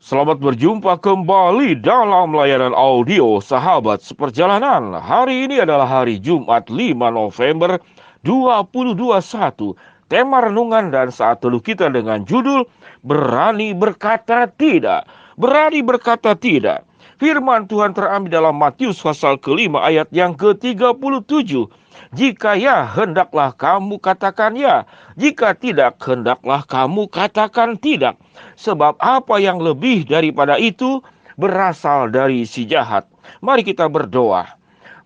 Selamat berjumpa kembali dalam layanan audio Sahabat Seperjalanan. Hari ini adalah hari Jumat 5 November 2021. Tema renungan dan saat teduh kita dengan judul Berani Berkata Tidak. Berani berkata tidak. Firman Tuhan terambil dalam Matius pasal ke-5 ayat yang ke-37. Jika ya, hendaklah kamu katakan ya. Jika tidak, hendaklah kamu katakan tidak. Sebab apa yang lebih daripada itu berasal dari si jahat. Mari kita berdoa.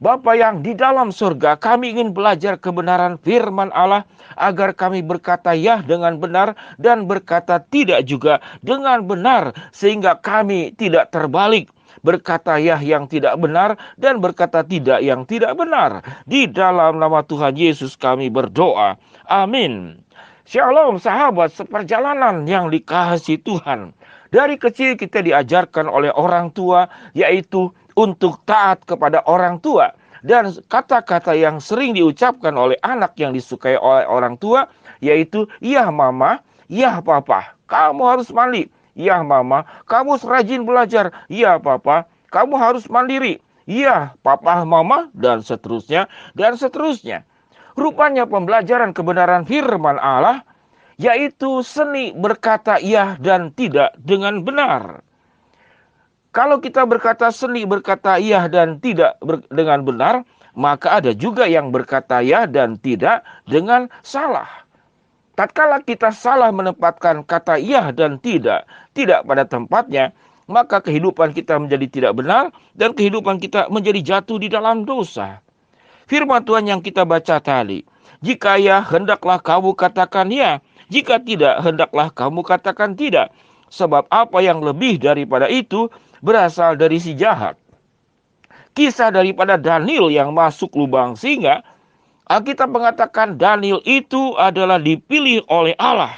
Bapa yang di dalam surga, kami ingin belajar kebenaran firman Allah agar kami berkata ya dengan benar dan berkata tidak juga dengan benar, sehingga kami tidak terbalik, berkata ya yang tidak benar dan berkata tidak yang tidak benar. Di dalam nama Tuhan Yesus kami berdoa. Amin. Shalom sahabat seperjalanan yang dikasihi Tuhan. Dari kecil kita diajarkan oleh orang tua, yaitu untuk taat kepada orang tua. Dan kata-kata yang sering diucapkan oleh anak yang disukai oleh orang tua, yaitu, ya mama, ya papa, kamu harus mandi. Ya mama, kamu rajin belajar. Ya papa, kamu harus mandiri. Ya papa, mama, dan seterusnya, dan seterusnya. Rupanya pembelajaran kebenaran firman Allah, yaitu seni berkata ya dan tidak dengan benar. Kalau kita berkata seni berkata ya dan tidak dengan benar, maka ada juga yang berkata ya dan tidak dengan salah. Tatkala kita salah menempatkan kata ya dan tidak pada tempatnya, maka kehidupan kita menjadi tidak benar dan kehidupan kita menjadi jatuh di dalam dosa. Firman Tuhan yang kita baca tadi, jika ya, hendaklah kamu katakan ya. Jika tidak, hendaklah kamu katakan tidak. Sebab apa yang lebih daripada itu berasal dari si jahat. Kisah daripada Daniel yang masuk lubang singa, Alkitab mengatakan Daniel itu adalah dipilih oleh Allah.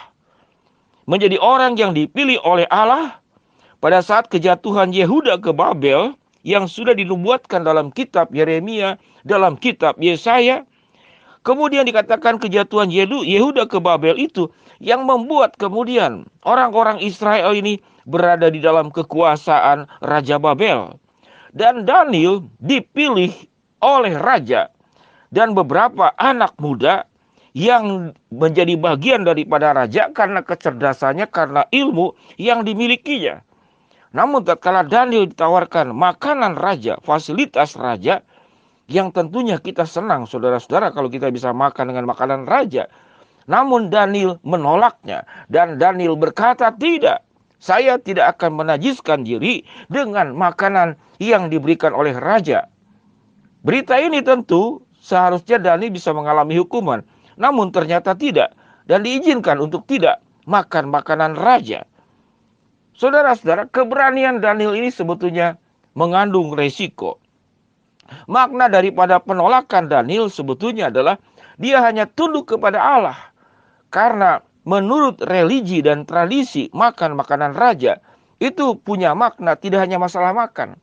Menjadi orang yang dipilih oleh Allah pada saat kejatuhan Yehuda ke Babel yang sudah dinubuatkan dalam kitab Yeremia, dalam kitab Yesaya. Kemudian dikatakan kejatuhan Yehuda ke Babel itu yang membuat kemudian orang-orang Israel ini berada di dalam kekuasaan Raja Babel. Dan Daniel dipilih oleh raja dan beberapa anak muda yang menjadi bagian daripada raja karena kecerdasannya, karena ilmu yang dimilikinya. Namun tatkala Daniel ditawarkan makanan raja, fasilitas raja, yang tentunya kita senang saudara-saudara kalau kita bisa makan dengan makanan raja. Namun Daniel menolaknya dan Daniel berkata, tidak, saya tidak akan menajiskan diri dengan makanan yang diberikan oleh raja. Berita ini tentu seharusnya Daniel bisa mengalami hukuman. Namun ternyata tidak. Dan diizinkan untuk tidak makan makanan raja. Saudara-saudara, keberanian Daniel ini sebetulnya mengandung resiko. Makna daripada penolakan Daniel sebetulnya adalah dia hanya tunduk kepada Allah. Karena menurut religi dan tradisi makan makanan raja itu punya makna tidak hanya masalah makan.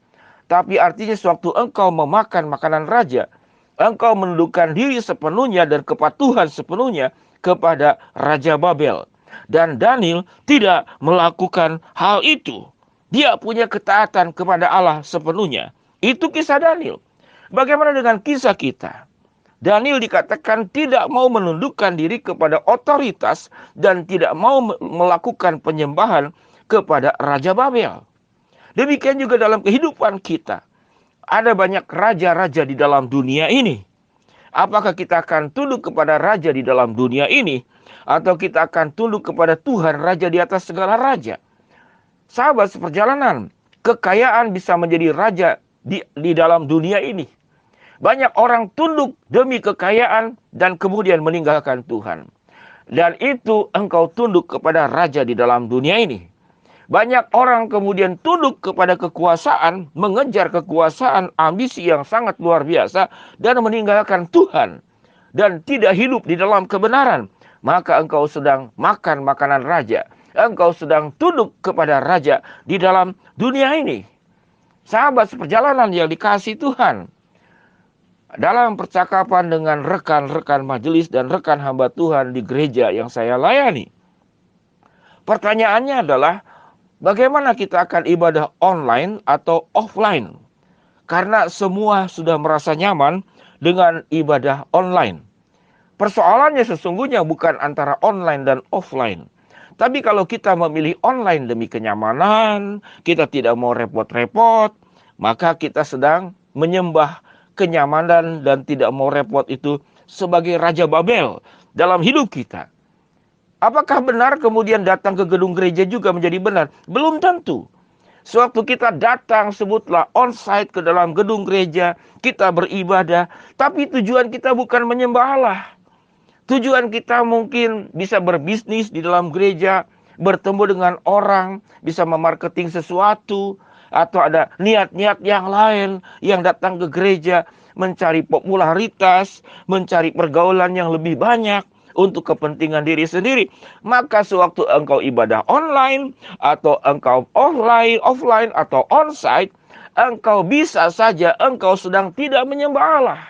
Tapi artinya sewaktu engkau memakan makanan raja, engkau menundukkan diri sepenuhnya dan kepatuhan sepenuhnya kepada Raja Babel. Dan Daniel tidak melakukan hal itu. Dia punya ketaatan kepada Allah sepenuhnya. Itu kisah Daniel. Bagaimana dengan kisah kita? Daniel dikatakan tidak mau menundukkan diri kepada otoritas dan tidak mau melakukan penyembahan kepada Raja Babel. Demikian juga dalam kehidupan kita. Ada banyak raja-raja di dalam dunia ini. Apakah kita akan tunduk kepada raja di dalam dunia ini? Atau kita akan tunduk kepada Tuhan, raja di atas segala raja? Sahabat seperjalanan, kekayaan bisa menjadi raja di dalam dunia ini. Banyak orang tunduk demi kekayaan dan kemudian meninggalkan Tuhan. Dan itu engkau tunduk kepada raja di dalam dunia ini. Banyak orang kemudian tunduk kepada kekuasaan, mengejar kekuasaan, ambisi yang sangat luar biasa, dan meninggalkan Tuhan. Dan tidak hidup di dalam kebenaran. Maka engkau sedang makan makanan raja. Engkau sedang tunduk kepada raja di dalam dunia ini. Sahabat seperjalanan yang dikasihi Tuhan. Dalam percakapan dengan rekan-rekan majelis dan rekan hamba Tuhan di gereja yang saya layani. Pertanyaannya adalah, Bagaimana kita akan ibadah online atau offline? Karena semua sudah merasa nyaman dengan ibadah online. Persoalannya sesungguhnya bukan antara online dan offline. Tapi kalau kita memilih online demi kenyamanan, kita tidak mau repot-repot, maka kita sedang menyembah kenyamanan dan tidak mau repot itu sebagai Raja Babel dalam hidup kita. Apakah benar kemudian datang ke gedung gereja juga menjadi benar? Belum tentu. Sewaktu kita datang, sebutlah on-site ke dalam gedung gereja, kita beribadah, tapi tujuan kita bukan menyembah Allah. Tujuan kita mungkin bisa berbisnis di dalam gereja, bertemu dengan orang, bisa memarketing sesuatu, atau ada niat-niat yang lain yang datang ke gereja, mencari popularitas, mencari pergaulan yang lebih banyak untuk kepentingan diri sendiri. Maka sewaktu engkau ibadah online, atau engkau offline atau onsite, engkau bisa saja engkau sedang tidak menyembah Allah.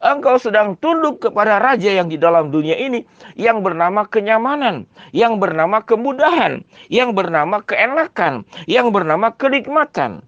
Engkau sedang tunduk kepada raja yang di dalam dunia ini, yang bernama kenyamanan, yang bernama kemudahan, yang bernama keenakan, yang bernama kenikmatan.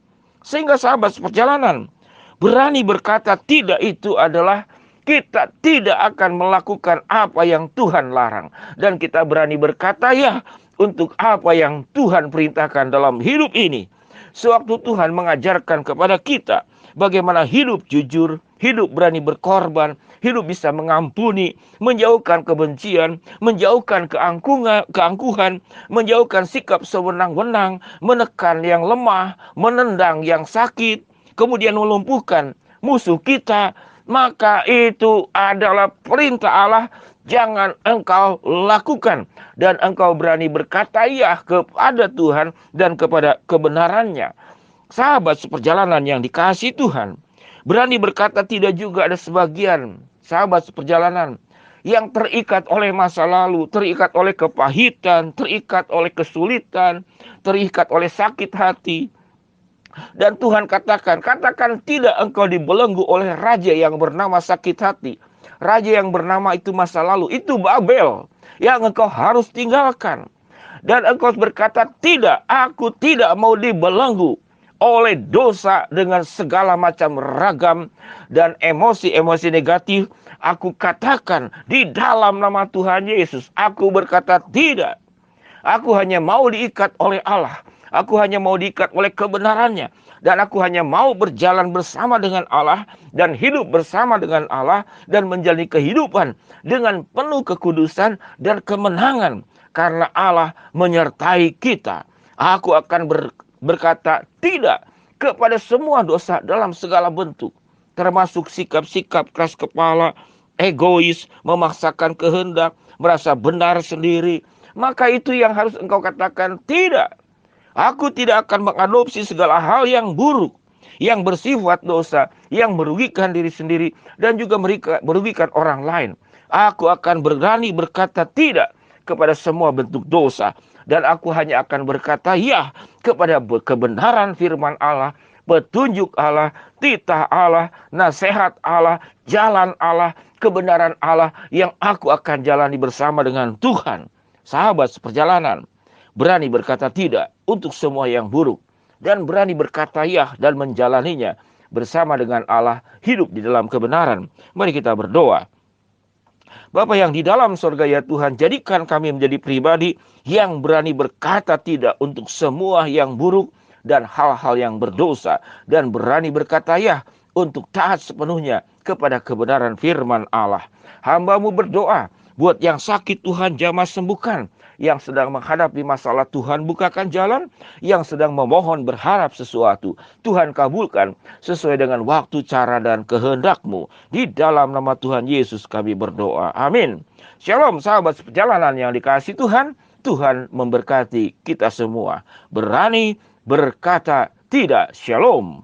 Sehingga sahabat seperjalanan berani berkata tidak, itu adalah kita tidak akan melakukan apa yang Tuhan larang. Dan kita berani berkata ya untuk apa yang Tuhan perintahkan dalam hidup ini. Sewaktu Tuhan mengajarkan kepada kita bagaimana hidup jujur, hidup berani berkorban, hidup bisa mengampuni, menjauhkan kebencian, menjauhkan keangkuhan, menjauhkan sikap sewenang-wenang, menekan yang lemah, menendang yang sakit, kemudian melumpuhkan musuh kita. Maka itu adalah perintah Allah, jangan engkau lakukan. Dan engkau berani berkata ya kepada Tuhan dan kepada kebenarannya. Sahabat seperjalanan yang dikasihi Tuhan, berani berkata tidak juga ada sebagian sahabat seperjalanan yang terikat oleh masa lalu, terikat oleh kepahitan, terikat oleh kesulitan, terikat oleh sakit hati. Dan Tuhan katakan tidak engkau dibelenggu oleh raja yang bernama sakit hati. Raja yang bernama itu masa lalu, itu Babel yang engkau harus tinggalkan. Dan engkau berkata tidak, aku tidak mau dibelenggu oleh dosa dengan segala macam ragam dan emosi-emosi negatif. Aku katakan di dalam nama Tuhan Yesus, aku berkata tidak. Aku hanya mau diikat oleh Allah. Aku hanya mau diikat oleh kebenarannya. Dan aku hanya mau berjalan bersama dengan Allah dan hidup bersama dengan Allah dan menjalani kehidupan dengan penuh kekudusan dan kemenangan. Karena Allah menyertai kita. Aku akan berkata tidak kepada semua dosa dalam segala bentuk. Termasuk sikap-sikap keras kepala, egois, memaksakan kehendak, merasa benar sendiri. Maka itu yang harus engkau katakan tidak. Aku tidak akan mengadopsi segala hal yang buruk, yang bersifat dosa, yang merugikan diri sendiri, dan juga merugikan orang lain. Aku akan berani berkata tidak kepada semua bentuk dosa. Dan aku hanya akan berkata ya kepada kebenaran firman Allah, petunjuk Allah, titah Allah, nasihat Allah, jalan Allah, kebenaran Allah yang aku akan jalani bersama dengan Tuhan. Sahabat seperjalanan, berani berkata tidak untuk semua yang buruk. Dan berani berkata ya dan menjalaninya bersama dengan Allah, hidup di dalam kebenaran. Mari kita berdoa. Bapa yang di dalam sorga ya Tuhan, jadikan kami menjadi pribadi yang berani berkata tidak untuk semua yang buruk dan hal-hal yang berdosa. Dan berani berkata ya untuk taat sepenuhnya kepada kebenaran firman Allah. Hamba-Mu berdoa, buat yang sakit Tuhan jamah sembuhkan. Yang sedang menghadapi masalah Tuhan bukakan jalan. Yang sedang memohon berharap sesuatu Tuhan kabulkan sesuai dengan waktu, cara, dan kehendak-Mu. Di dalam nama Tuhan Yesus kami berdoa. Amin. Shalom sahabat seperjalanan yang dikasihi Tuhan. Tuhan memberkati kita semua. Berani berkata tidak. Shalom.